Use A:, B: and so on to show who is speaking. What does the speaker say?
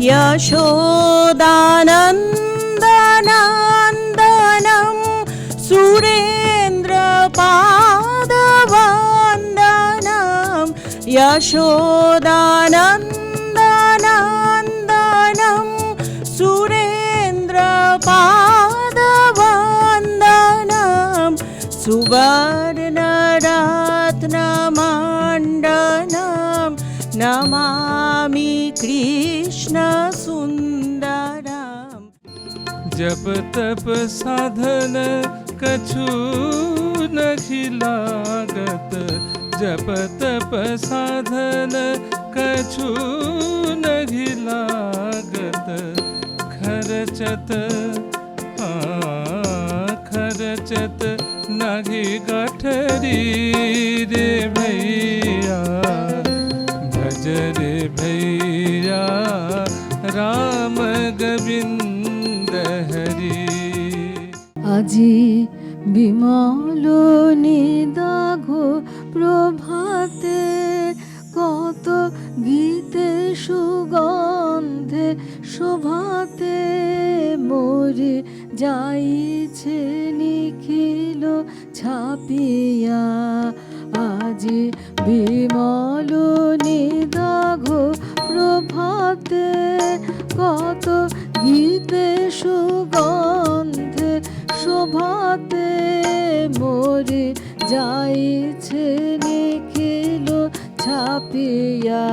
A: यशोदानन्दनन्दनं सुरेन्द्रपादवन्दनं यशोदानन्दनन्दनं सुरेन्द्रपादवन्दनं सुवर्णरत्नमण्डनं नमामि कृष्णसुन्दरम्।
B: जप तप साधन कछु नहीं लागत, जप तप साधन कछु नहीं लागत, खर्चत खर्चत नहीं गठरी रे भैया, भज रे भैया राम गोविंद हरि।
C: আজি বিমল নিদাঘো প্রভাতে, কত গীতে সুগন্ধে শোভাতে, মোরে যাইছে নিখিল ছাপিয়া। আজি বিমল নিদাঘো প্রভাতে, কত গীতে সুগন্ধে শোভাতে, মোরে যাইছে নিখিল ছাপিয়া।